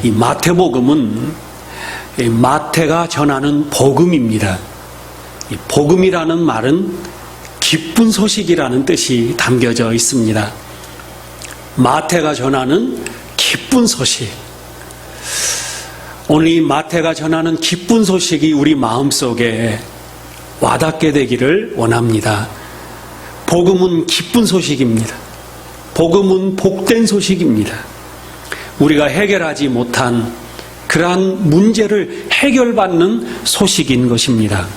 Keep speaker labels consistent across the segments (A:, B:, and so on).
A: 이 마태복음은 마태가 전하는 복음입니다. 이 복음이라는 말은 기쁜 소식이라는 뜻이 담겨져 있습니다. 마태가 전하는 기쁜 소식. 오늘 이 마태가 전하는 기쁜 소식이 우리 마음속에 와닿게 되기를 원합니다. 복음은 기쁜 소식입니다. 복음은 복된 소식입니다. 우리가 해결하지 못한 그러한 문제를 해결받는 소식인 것입니다.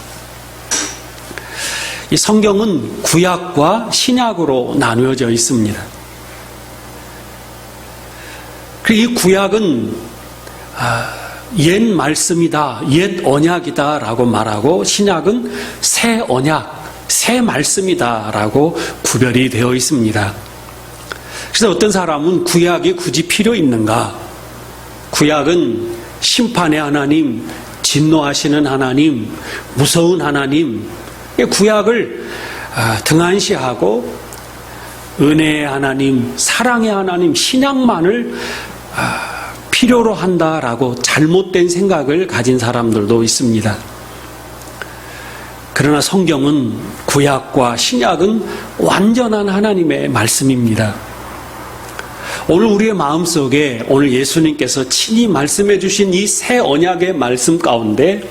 A: 이 성경은 구약과 신약으로 나누어져 있습니다. 이 구약은 옛 말씀이다, 옛 언약이다 라고 말하고, 신약은 새 언약, 새 말씀이다 라고 구별이 되어 있습니다. 그래서 어떤 사람은 구약이 굳이 필요 있는가? 구약은 심판의 하나님, 진노하시는 하나님, 무서운 하나님, 구약을 등한시하고 은혜의 하나님, 사랑의 하나님, 신약만을 필요로 한다라고 잘못된 생각을 가진 사람들도 있습니다. 그러나 성경은, 구약과 신약은 완전한 하나님의 말씀입니다. 오늘 우리의 마음속에 오늘 예수님께서 친히 말씀해 주신 이 새 언약의 말씀 가운데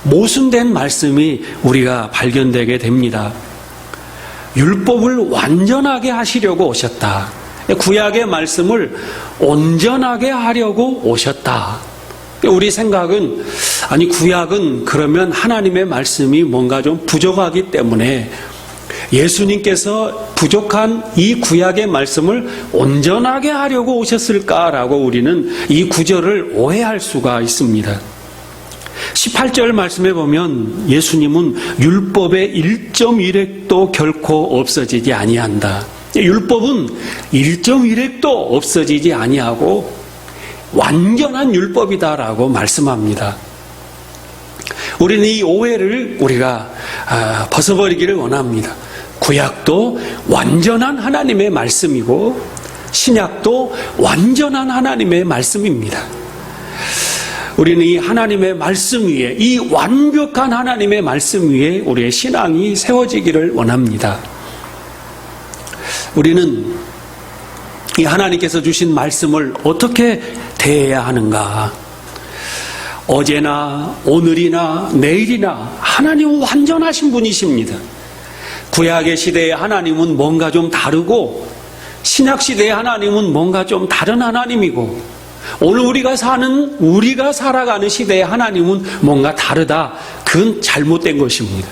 A: 모순된 말씀이 우리가 발견되게 됩니다. 율법을 완전하게 하시려고 오셨다. 구약의 말씀을 온전하게 하려고 오셨다. 우리 생각은, 아니 구약은 그러면 하나님의 말씀이 뭔가 좀 부족하기 때문에 예수님께서 부족한 이 구약의 말씀을 온전하게 하려고 오셨을까라고 우리는 이 구절을 오해할 수가 있습니다. 18절 말씀에 보면 예수님은 율법의 1.1획도 결코 없어지지 아니한다. 율법은 1.1획도 없어지지 아니하고 완전한 율법이다라고 말씀합니다. 우리는 이 오해를 우리가 벗어버리기를 원합니다. 구약도 완전한 하나님의 말씀이고 신약도 완전한 하나님의 말씀입니다. 우리는 이 하나님의 말씀 위에, 이 완벽한 하나님의 말씀 위에 우리의 신앙이 세워지기를 원합니다. 우리는 이 하나님께서 주신 말씀을 어떻게 대해야 하는가? 어제나 오늘이나 내일이나 하나님은 완전하신 분이십니다. 구약의 시대의 하나님은 뭔가 좀 다르고 신약 시대의 하나님은 뭔가 좀 다른 하나님이고 오늘 우리가 살아가는 시대의 하나님은 뭔가 다르다. 그건 잘못된 것입니다.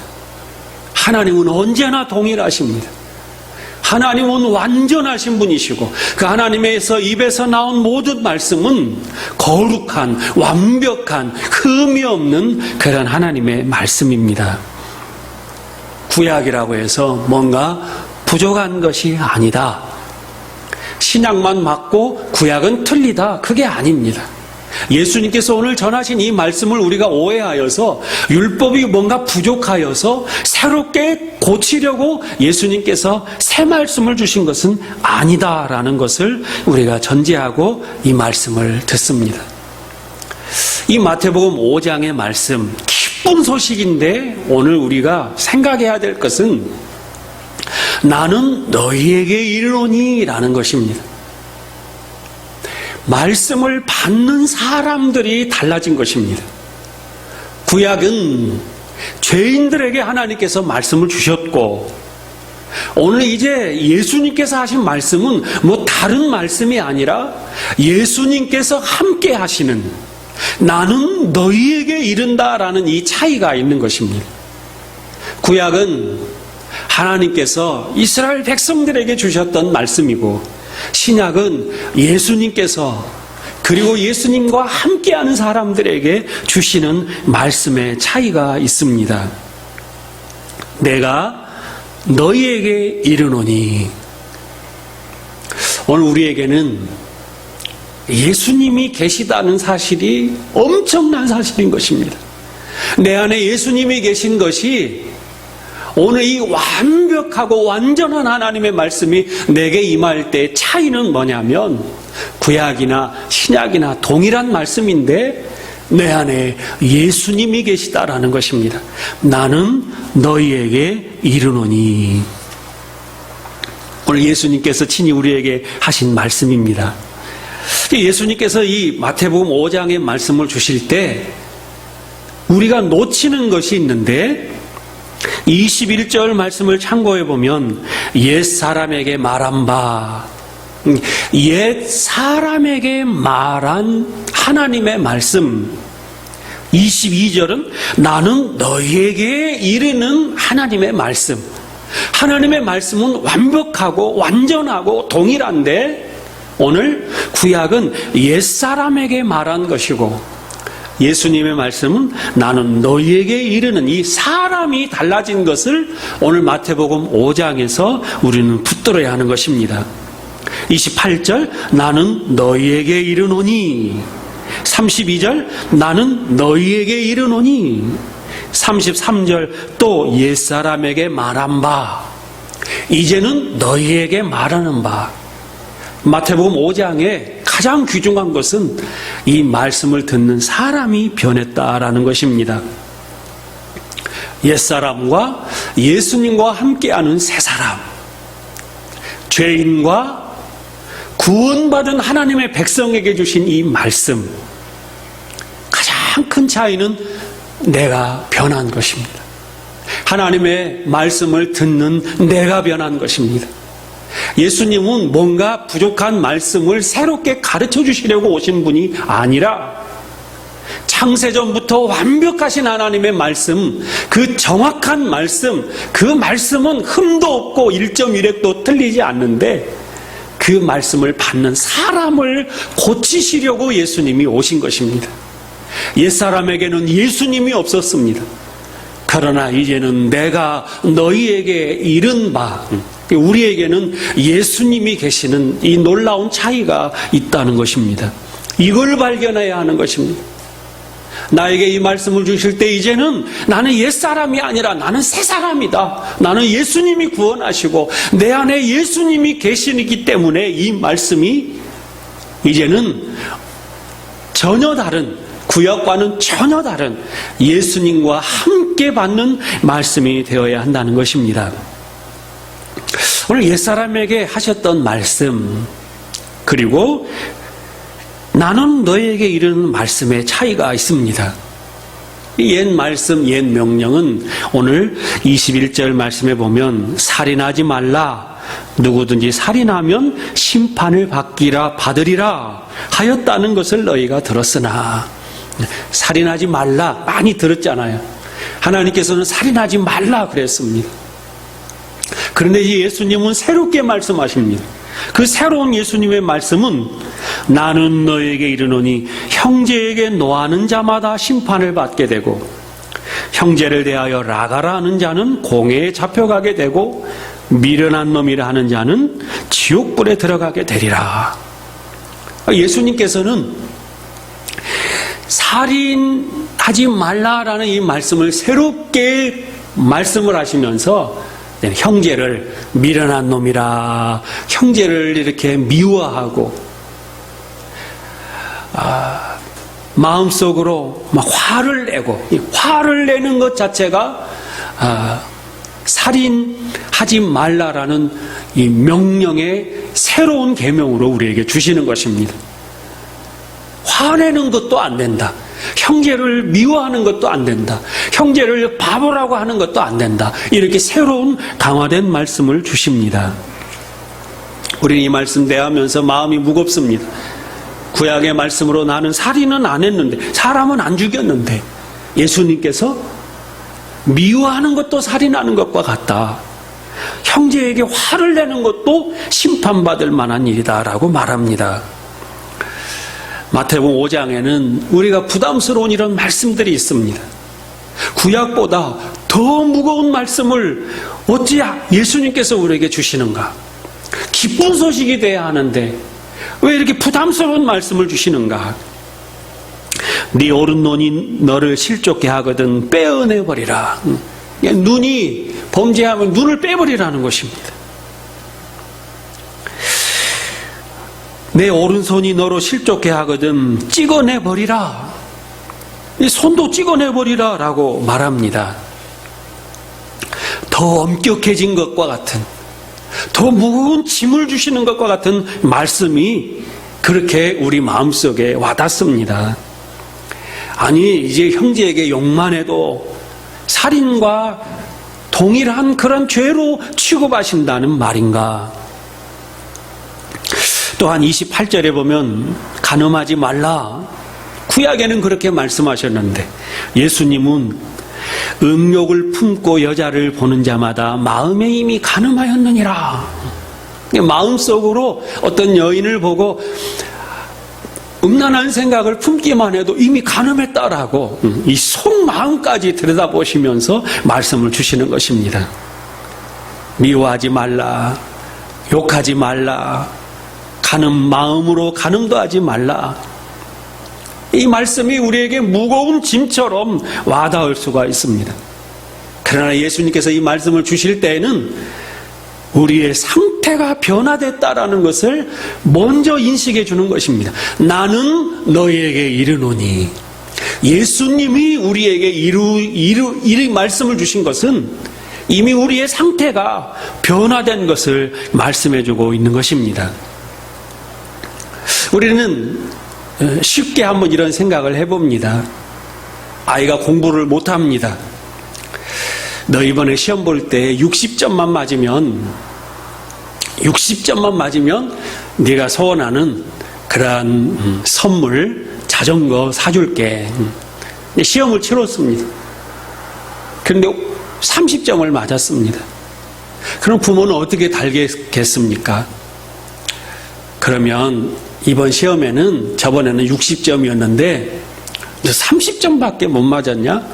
A: 하나님은 언제나 동일하십니다. 하나님은 완전하신 분이시고 그 하나님에서 입에서 나온 모든 말씀은 거룩한, 완벽한, 흠이 없는 그런 하나님의 말씀입니다. 구약이라고 해서 뭔가 부족한 것이 아니다. 신약만 맞고 구약은 틀리다. 그게 아닙니다. 예수님께서 오늘 전하신 이 말씀을 우리가 오해하여서 율법이 뭔가 부족하여서 새롭게 고치려고 예수님께서 새 말씀을 주신 것은 아니다라는 것을 우리가 전제하고 이 말씀을 듣습니다. 이 마태복음 5장의 말씀, 기쁜 소식인데 오늘 우리가 생각해야 될 것은 나는 너희에게 이르노니 라는 것입니다. 말씀을 받는 사람들이 달라진 것입니다. 구약은 죄인들에게 하나님께서 말씀을 주셨고 오늘 이제 예수님께서 하신 말씀은 뭐 다른 말씀이 아니라 예수님께서 함께 하시는 나는 너희에게 이른다라는 이 차이가 있는 것입니다. 구약은 하나님께서 이스라엘 백성들에게 주셨던 말씀이고 신약은 예수님께서 그리고 예수님과 함께하는 사람들에게 주시는 말씀의 차이가 있습니다. 내가 너희에게 이르노니 오늘 우리에게는 예수님이 계시다는 사실이 엄청난 사실인 것입니다. 내 안에 예수님이 계신 것이 오늘 이 완벽하고 완전한 하나님의 말씀이 내게 임할 때 차이는 뭐냐면 구약이나 신약이나 동일한 말씀인데 내 안에 예수님이 계시다라는 것입니다. 나는 너희에게 이르노니. 오늘 예수님께서 친히 우리에게 하신 말씀입니다. 예수님께서 이 마태복음 5장의 말씀을 주실 때 우리가 놓치는 것이 있는데 21절 말씀을 참고해 보면 옛 사람에게 말한 바, 옛 사람에게 말한 하나님의 말씀. 22절은 나는 너희에게 이르는 하나님의 말씀. 하나님의 말씀은 완벽하고 완전하고 동일한데 오늘 구약은 옛 사람에게 말한 것이고 예수님의 말씀은 나는 너희에게 이르는, 이 사람이 달라진 것을 오늘 마태복음 5장에서 우리는 붙들어야 하는 것입니다. 28절 나는 너희에게 이르노니, 32절 나는 너희에게 이르노니, 33절 또 옛사람에게 말한 바, 이제는 너희에게 말하는 바. 마태복음 5장에 가장 귀중한 것은 이 말씀을 듣는 사람이 변했다라는 것입니다. 옛사람과 예수님과 함께하는 새 사람, 죄인과 구원받은 하나님의 백성에게 주신 이 말씀, 가장 큰 차이는 내가 변한 것입니다. 하나님의 말씀을 듣는 내가 변한 것입니다. 예수님은 뭔가 부족한 말씀을 새롭게 가르쳐 주시려고 오신 분이 아니라 창세전부터 완벽하신 하나님의 말씀, 그 정확한 말씀, 그 말씀은 흠도 없고 1.1획도 틀리지 않는데 그 말씀을 받는 사람을 고치시려고 예수님이 오신 것입니다. 옛사람에게는 예수님이 없었습니다. 그러나 이제는 내가 너희에게 이른 바, 우리에게는 예수님이 계시는 이 놀라운 차이가 있다는 것입니다. 이걸 발견해야 하는 것입니다. 나에게 이 말씀을 주실 때 이제는 나는 옛사람이 아니라 나는 새 사람이다. 나는 예수님이 구원하시고 내 안에 예수님이 계시기 때문에 이 말씀이 이제는 전혀 다른, 구약과는 전혀 다른 예수님과 함께 받는 말씀이 되어야 한다는 것입니다. 오늘 옛사람에게 하셨던 말씀, 그리고 나는 너에게 이르는 말씀의 차이가 있습니다. 이 옛 말씀, 옛 명령은 오늘 21절 말씀에 보면 살인하지 말라, 누구든지 살인하면 심판을 받으리라 하였다는 것을 너희가 들었으나, 살인하지 말라 많이 들었잖아요. 하나님께서는 살인하지 말라 그랬습니다. 그런데 예수님은 새롭게 말씀하십니다. 그 새로운 예수님의 말씀은 나는 너에게 이르노니 형제에게 노하는 자마다 심판을 받게 되고 형제를 대하여 라가라 하는 자는 공회에 잡혀가게 되고 미련한 놈이라 하는 자는 지옥불에 들어가게 되리라. 예수님께서는 살인하지 말라라는 이 말씀을 새롭게 말씀을 하시면서 형제를 미련한 놈이라, 형제를 이렇게 미워하고 마음속으로 막 화를 내고, 화를 내는 것 자체가 살인하지 말라라는 이 명령의 새로운 계명으로 우리에게 주시는 것입니다. 화내는 것도 안 된다. 형제를 미워하는 것도 안 된다. 형제를 바보라고 하는 것도 안 된다. 이렇게 새로운 강화된 말씀을 주십니다. 우리는 이 말씀 대하면서 마음이 무겁습니다. 구약의 말씀으로 나는 살인은 안 했는데, 사람은 안 죽였는데, 예수님께서 미워하는 것도 살인하는 것과 같다. 형제에게 화를 내는 것도 심판받을 만한 일이다라고 말합니다. 마태복음 5장에는 우리가 부담스러운 이런 말씀들이 있습니다. 구약보다 더 무거운 말씀을 어찌 예수님께서 우리에게 주시는가? 기쁜 소식이 돼야 하는데 왜 이렇게 부담스러운 말씀을 주시는가? 네 오른손이 너를 실족게 하거든 빼어내버리라. 눈이 범죄하면 눈을 빼버리라는 것입니다. 내 오른손이 너로 실족해 하거든 찍어내버리라. 이 손도 찍어내버리라 라고 말합니다. 더 엄격해진 것과 같은, 더 무거운 짐을 주시는 것과 같은 말씀이 그렇게 우리 마음속에 와닿습니다. 아니, 이제 형제에게 욕만 해도 살인과 동일한 그런 죄로 취급하신다는 말인가? 또한 28절에 보면 간음하지 말라. 구약에는 그렇게 말씀하셨는데 예수님은 음욕을 품고 여자를 보는 자마다 마음에 이미 간음하였느니라. 마음속으로 어떤 여인을 보고 음란한 생각을 품기만 해도 이미 간음했다라고 이 속마음까지 들여다보시면서 말씀을 주시는 것입니다. 미워하지 말라, 욕하지 말라, 간음 마음으로 간음도 하지 말라. 이 말씀이 우리에게 무거운 짐처럼 와닿을 수가 있습니다. 그러나 예수님께서 이 말씀을 주실 때에는 우리의 상태가 변화됐다라는 것을 먼저 인식해 주는 것입니다. 나는 너희에게 이르노니. 예수님이 우리에게 이 말씀을 주신 것은 이미 우리의 상태가 변화된 것을 말씀해 주고 있는 것입니다. 우리는 쉽게 한번 이런 생각을 해봅니다. 아이가 공부를 못합니다. 너 이번에 시험 볼 때 60점만 맞으면 네가 소원하는 그러한 선물, 자전거 사줄게. 시험을 치렀습니다. 그런데 30점을 맞았습니다. 그럼 부모는 어떻게 달겠습니까? 그러면 이번 시험에는 저번에는 60점이었는데 너 30점밖에 못 맞았냐?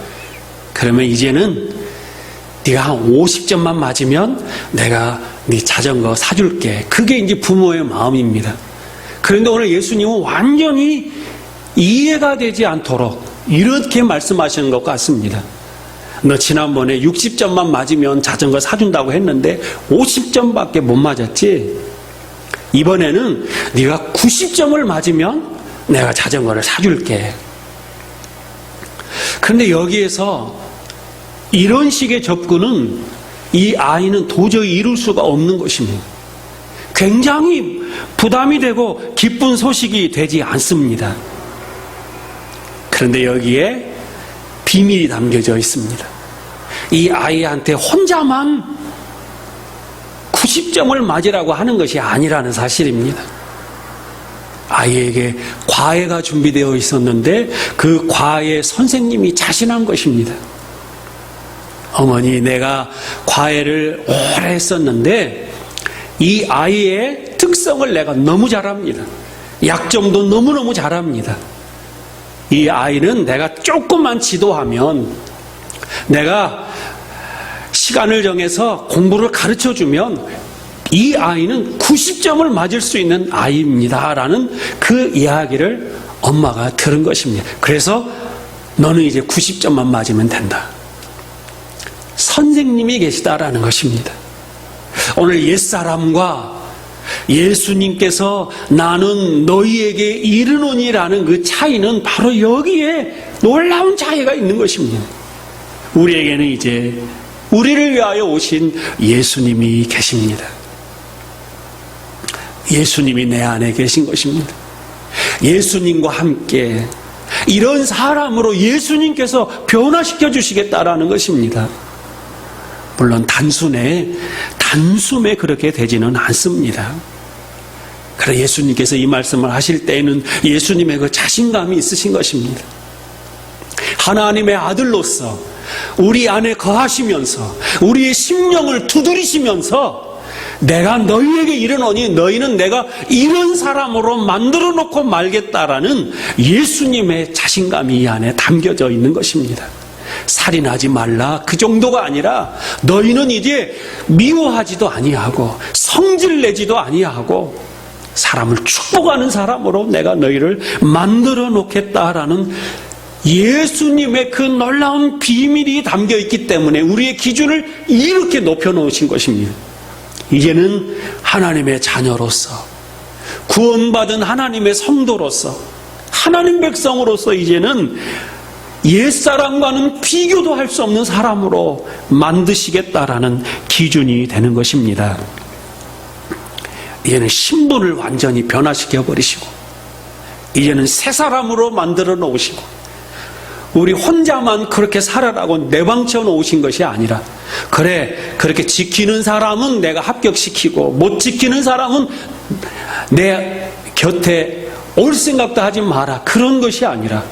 A: 그러면 이제는 네가 한 50점만 맞으면 내가 네 자전거 사줄게. 그게 이제 부모의 마음입니다. 그런데 오늘 예수님은 완전히 이해가 되지 않도록 이렇게 말씀하시는 것 같습니다. 너 지난번에 60점만 맞으면 자전거 사준다고 했는데 50점밖에 못 맞았지? 이번에는 네가 90점을 맞으면 내가 자전거를 사줄게. 그런데 여기에서 이런 식의 접근은 이 아이는 도저히 이룰 수가 없는 것입니다. 굉장히 부담이 되고 기쁜 소식이 되지 않습니다. 그런데 여기에 비밀이 담겨져 있습니다. 이 아이한테 혼자만 90점을 맞으라고 하는 것이 아니라는 사실입니다. 아이에게 과외가 준비되어 있었는데 그 과외 선생님이 자신한 것입니다. 어머니, 내가 과외를 오래 했었는데 이 아이의 특성을 내가 너무 잘 압니다. 약점도 너무너무 잘 압니다. 이 아이는 내가 조금만 지도하면, 내가 시간을 정해서 공부를 가르쳐주면 이 아이는 90점을 맞을 수 있는 아이입니다 라는 그 이야기를 엄마가 들은 것입니다. 그래서 너는 이제 90점만 맞으면 된다. 선생님이 계시다라는 것입니다. 오늘 옛사람과 예수님께서 나는 너희에게 이르노니라는 그 차이는 바로 여기에 놀라운 차이가 있는 것입니다. 우리에게는 이제 우리를 위하여 오신 예수님이 계십니다. 예수님이 내 안에 계신 것입니다. 예수님과 함께 이런 사람으로 예수님께서 변화시켜 주시겠다라는 것입니다. 물론 단숨에 그렇게 되지는 않습니다. 그러나 예수님께서 이 말씀을 하실 때에는 예수님의 그 자신감이 있으신 것입니다. 하나님의 아들로서 우리 안에 거하시면서 우리의 심령을 두드리시면서 내가 너희에게 이르노니 너희는 내가 이런 사람으로 만들어 놓고 말겠다라는 예수님의 자신감이 이 안에 담겨져 있는 것입니다. 살인하지 말라, 그 정도가 아니라 너희는 이제 미워하지도 아니하고 성질내지도 아니하고 사람을 축복하는 사람으로 내가 너희를 만들어 놓겠다라는 예수님의 그 놀라운 비밀이 담겨 있기 때문에 우리의 기준을 이렇게 높여놓으신 것입니다. 이제는 하나님의 자녀로서, 구원받은 하나님의 성도로서, 하나님 백성으로서 이제는 옛사람과는 비교도 할 수 없는 사람으로 만드시겠다라는 기준이 되는 것입니다. 이제는 신분을 완전히 변화시켜 버리시고, 이제는 새 사람으로 만들어 놓으시고, 우리 혼자만 그렇게 살아라고 내방쳐 놓으신 것이 아니라, 그래, 그렇게 지키는 사람은 내가 합격시키고 못 지키는 사람은 내 곁에 올 생각도 하지 마라, 그런 것이 아니라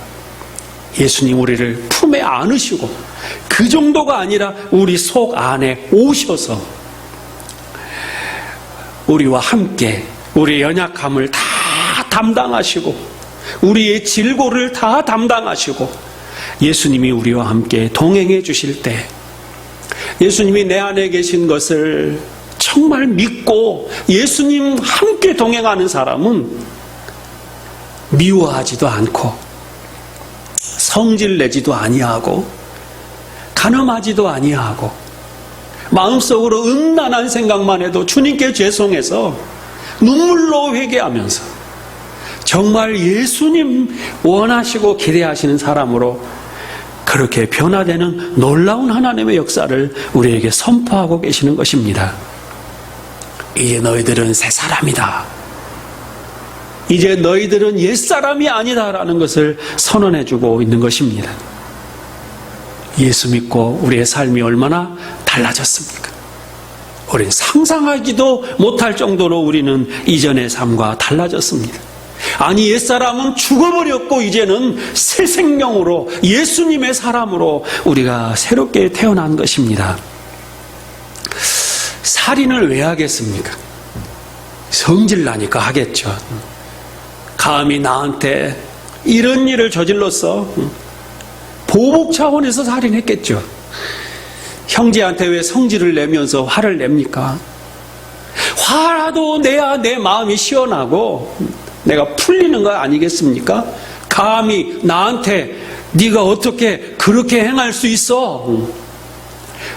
A: 예수님 우리를 품에 안으시고, 그 정도가 아니라 우리 속 안에 오셔서 우리와 함께 우리의 연약함을 다 담당하시고 우리의 질고를 다 담당하시고 예수님이 우리와 함께 동행해 주실 때, 예수님이 내 안에 계신 것을 정말 믿고 예수님 함께 동행하는 사람은 미워하지도 않고 성질 내지도 아니하고 간음하지도 아니하고 마음속으로 음란한 생각만 해도 주님께 죄송해서 눈물로 회개하면서 정말 예수님 원하시고 기대하시는 사람으로 그렇게 변화되는 놀라운 하나님의 역사를 우리에게 선포하고 계시는 것입니다. 이제 너희들은 새 사람이다. 이제 너희들은 옛사람이 아니다라는 것을 선언해주고 있는 것입니다. 예수 믿고 우리의 삶이 얼마나 달라졌습니까? 우리는 상상하기도 못할 정도로 우리는 이전의 삶과 달라졌습니다. 아니, 옛사람은 죽어버렸고 이제는 새 생명으로 예수님의 사람으로 우리가 새롭게 태어난 것입니다. 살인을 왜 하겠습니까? 성질나니까 하겠죠. 감히 나한테 이런 일을 저질렀어. 보복 차원에서 살인했겠죠. 형제한테 왜 성질을 내면서 화를 냅니까? 화라도 내야 내 마음이 시원하고 내가 풀리는 거 아니겠습니까? 감히 나한테 네가 어떻게 그렇게 행할 수 있어?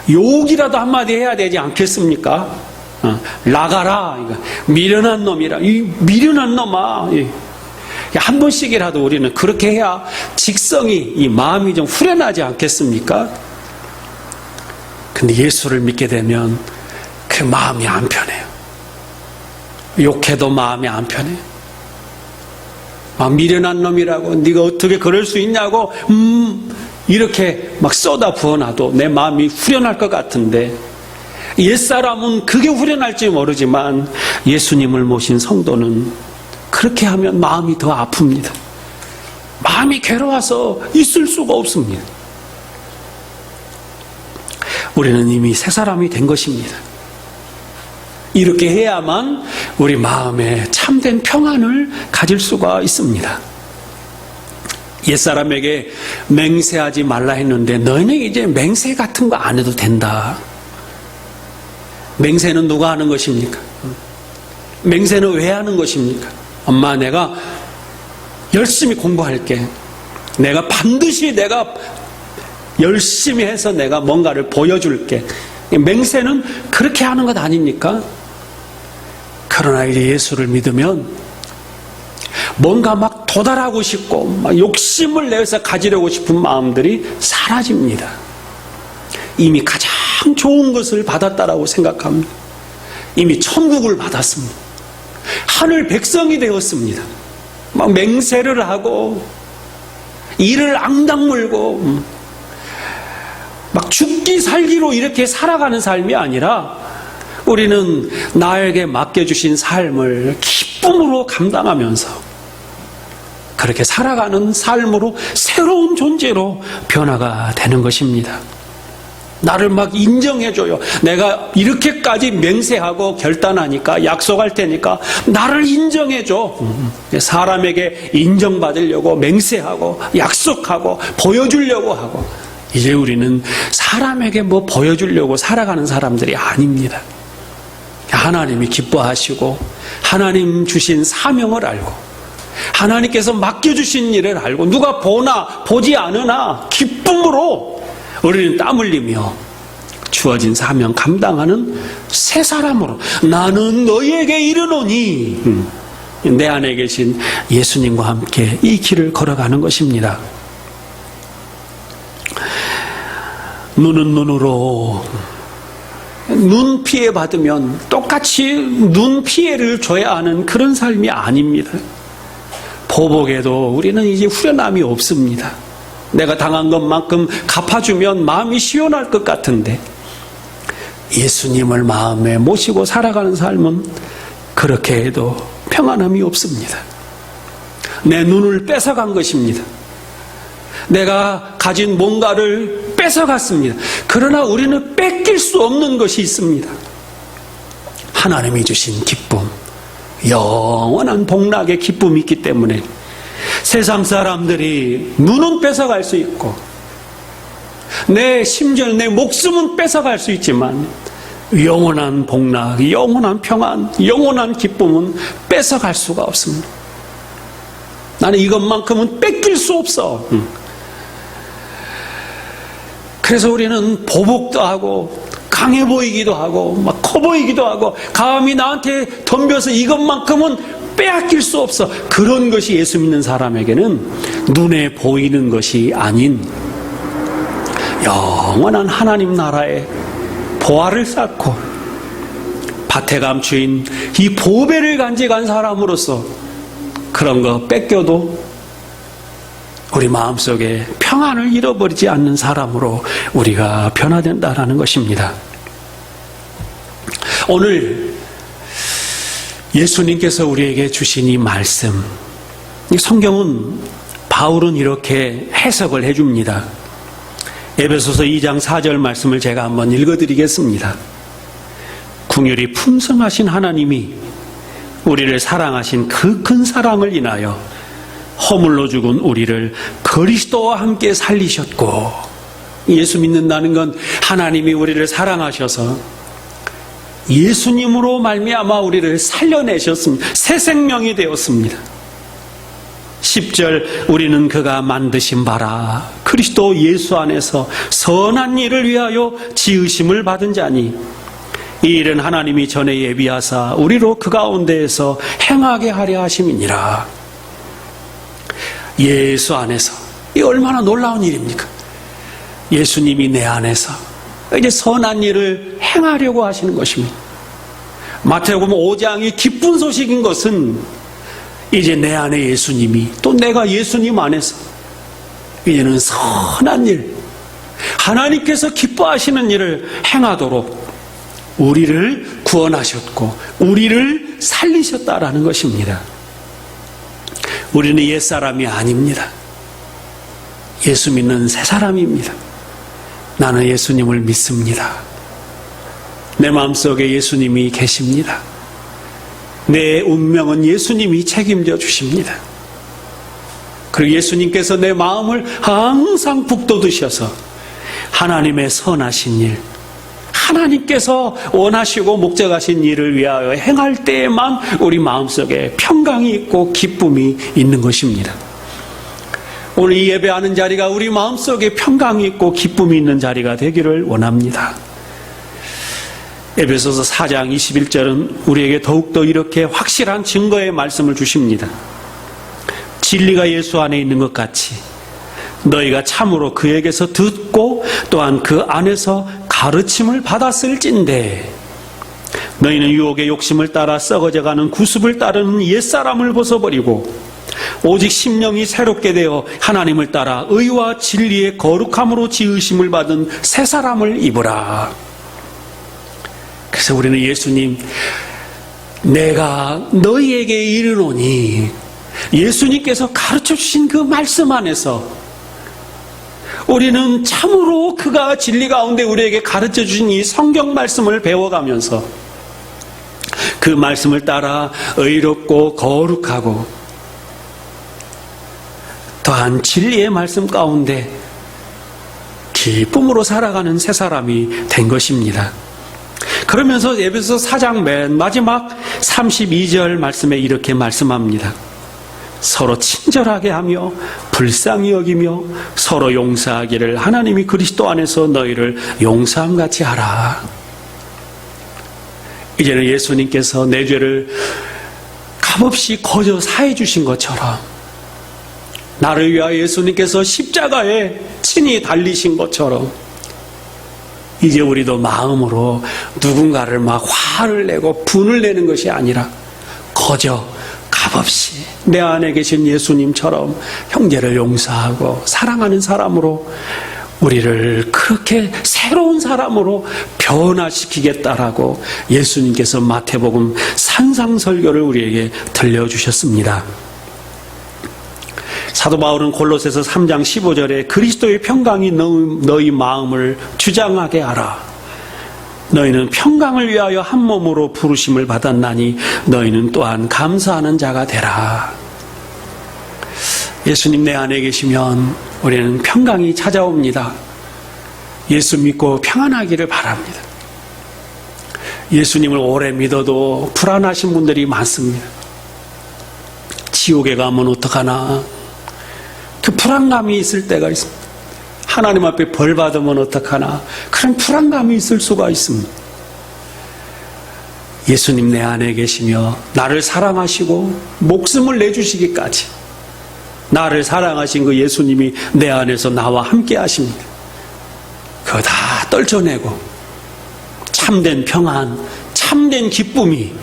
A: 욕이라도 한마디 해야 되지 않겠습니까? 나가라, 미련한 놈이라, 이 미련한 놈아. 한 번씩이라도 우리는 그렇게 해야 직성이, 이 마음이 좀 후련하지 않겠습니까? 근데 예수를 믿게 되면 그 마음이 안 편해요. 욕해도 마음이 안 편해요. 막 미련한 놈이라고, 네가 어떻게 그럴 수 있냐고 이렇게 막 쏟아 부어놔도 내 마음이 후련할 것 같은데, 옛사람은 그게 후련할지 모르지만 예수님을 모신 성도는 그렇게 하면 마음이 더 아픕니다. 마음이 괴로워서 있을 수가 없습니다. 우리는 이미 새 사람이 된 것입니다. 이렇게 해야만 우리 마음에 참된 평안을 가질 수가 있습니다. 옛사람에게 맹세하지 말라 했는데 너희는 이제 맹세 같은 거 안 해도 된다. 맹세는 누가 하는 것입니까? 맹세는 왜 하는 것입니까? 엄마, 내가 열심히 공부할게. 내가 반드시 내가 열심히 해서 내가 뭔가를 보여줄게. 맹세는 그렇게 하는 것 아닙니까? 그러나 이제 예수를 믿으면 뭔가 막 도달하고 싶고 막 욕심을 내서 가지려고 싶은 마음들이 사라집니다. 이미 가장 좋은 것을 받았다라고 생각합니다. 이미 천국을 받았습니다. 하늘 백성이 되었습니다. 막 맹세를 하고 이를 앙당물고 막 죽기 살기로 이렇게 살아가는 삶이 아니라 우리는 나에게 맡겨주신 삶을 기쁨으로 감당하면서 그렇게 살아가는 삶으로 새로운 존재로 변화가 되는 것입니다. 나를 막 인정해줘요. 내가 이렇게까지 맹세하고 결단하니까, 약속할 테니까 나를 인정해줘. 사람에게 인정받으려고 맹세하고 약속하고 보여주려고 하고, 이제 우리는 사람에게 뭐 보여주려고 살아가는 사람들이 아닙니다. 하나님이 기뻐하시고 하나님 주신 사명을 알고 하나님께서 맡겨주신 일을 알고 누가 보나 보지 않으나 기쁨으로 우리는 땀 흘리며 주어진 사명 감당하는 새 사람으로 나는 너희에게 이르노니 내 안에 계신 예수님과 함께 이 길을 걸어가는 것입니다. 눈은 눈으로 눈 피해 받으면 똑같이 눈 피해를 줘야 하는 그런 삶이 아닙니다. 보복에도 우리는 이제 후련함이 없습니다. 내가 당한 것만큼 갚아주면 마음이 시원할 것 같은데 예수님을 마음에 모시고 살아가는 삶은 그렇게 해도 평안함이 없습니다. 내 눈을 뺏어간 것입니다. 내가 가진 뭔가를 뺏어갔습니다. 그러나 우리는 뺏길 수 없는 것이 있습니다. 하나님이 주신 기쁨, 영원한 복락의 기쁨이 있기 때문에 세상 사람들이 눈은 뺏어갈 수 있고 심지어 내 목숨은 뺏어갈 수 있지만 영원한 복락, 영원한 평안, 영원한 기쁨은 뺏어갈 수가 없습니다. 나는 이것만큼은 뺏길 수 없어. 그래서 우리는 보복도 하고 강해 보이기도 하고 막 커 보이기도 하고 감히 나한테 덤벼서 이것만큼은 빼앗길 수 없어. 그런 것이 예수 믿는 사람에게는 눈에 보이는 것이 아닌 영원한 하나님 나라의 보화를 쌓고 밭에 감추인 이 보배를 간직한 사람으로서 그런 거 뺏겨도 우리 마음속에 평안을 잃어버리지 않는 사람으로 우리가 변화된다는 것입니다. 오늘 예수님께서 우리에게 주신 이 말씀, 이 성경은 바울은 이렇게 해석을 해줍니다. 에베소서 2장 4절 말씀을 제가 한번 읽어드리겠습니다. 긍휼이 풍성하신 하나님이 우리를 사랑하신 그 큰 사랑을 인하여 허물로 죽은 우리를 그리스도와 함께 살리셨고, 예수 믿는다는 건 하나님이 우리를 사랑하셔서 예수님으로 말미암아 우리를 살려내셨습니다. 새 생명이 되었습니다. 10절 우리는 그가 만드신 바라 그리스도 예수 안에서 선한 일을 위하여 지으심을 받은 자니 이 일은 하나님이 전에 예비하사 우리로 그 가운데에서 행하게 하려 하심이니라. 예수 안에서, 이 얼마나 놀라운 일입니까? 예수님이 내 안에서 이제 선한 일을 행하려고 하시는 것입니다. 마태복음 5장이 기쁜 소식인 것은 이제 내 안에 예수님이, 또 내가 예수님 안에서 이제는 선한 일, 하나님께서 기뻐하시는 일을 행하도록 우리를 구원하셨고 우리를 살리셨다라는 것입니다. 우리는 옛사람이 아닙니다. 예수 믿는 새 사람입니다. 나는 예수님을 믿습니다. 내 마음속에 예수님이 계십니다. 내 운명은 예수님이 책임져 주십니다. 그리고 예수님께서 내 마음을 항상 북돋으셔서 하나님의 선하신 일, 하나님께서 원하시고 목적하신 일을 위하여 행할 때에만 우리 마음속에 평강이 있고 기쁨이 있는 것입니다. 오늘 이 예배하는 자리가 우리 마음속에 평강이 있고 기쁨이 있는 자리가 되기를 원합니다. 에베소서 4장 21절은 우리에게 더욱더 이렇게 확실한 증거의 말씀을 주십니다. 진리가 예수 안에 있는 것 같이 너희가 참으로 그에게서 듣고 또한 그 안에서 가르침을 받았을진대 너희는 유혹의 욕심을 따라 썩어져가는 구습을 따르는 옛사람을 벗어버리고 오직 심령이 새롭게 되어 하나님을 따라 의와 진리의 거룩함으로 지으심을 받은 새 사람을 입으라. 그래서 우리는 예수님, 내가 너희에게 이르노니, 예수님께서 가르쳐 주신 그 말씀 안에서 우리는 참으로 그가 진리 가운데 우리에게 가르쳐 주신 이 성경 말씀을 배워가면서 그 말씀을 따라 의롭고 거룩하고 또한 진리의 말씀 가운데 기쁨으로 살아가는 새 사람이 된 것입니다. 그러면서 에베소서 4장 맨 마지막 32절 말씀에 이렇게 말씀합니다. 서로 친절하게 하며 불쌍히 여기며 서로 용서하기를 하나님이 그리스도 안에서 너희를 용서함 같이 하라. 이제는 예수님께서 내 죄를 값없이 거저 사해 주신 것처럼, 나를 위하여 예수님께서 십자가에 친히 달리신 것처럼, 이제 우리도 마음으로 누군가를 막 화를 내고 분을 내는 것이 아니라 거저 값없이 내 안에 계신 예수님처럼 형제를 용서하고 사랑하는 사람으로 우리를 그렇게 새로운 사람으로 변화시키겠다라고 예수님께서 마태복음 산상설교를 우리에게 들려주셨습니다. 사도 바울은 골로새서 3장 15절에 그리스도의 평강이 너희 마음을 주장하게 하라. 너희는 평강을 위하여 한 몸으로 부르심을 받았나니 너희는 또한 감사하는 자가 되라. 예수님 내 안에 계시면 우리는 평강이 찾아옵니다. 예수 믿고 평안하기를 바랍니다. 예수님을 오래 믿어도 불안하신 분들이 많습니다. 지옥에 가면 어떡하나, 그 불안감이 있을 때가 있습니다. 하나님 앞에 벌 받으면 어떡하나, 그런 불안감이 있을 수가 있습니다. 예수님 내 안에 계시며 나를 사랑하시고 목숨을 내주시기까지 나를 사랑하신 그 예수님이 내 안에서 나와 함께 하십니다. 그거 다 떨쳐내고 참된 평안, 참된 기쁨이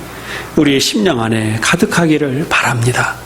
A: 우리의 심령 안에 가득하기를 바랍니다.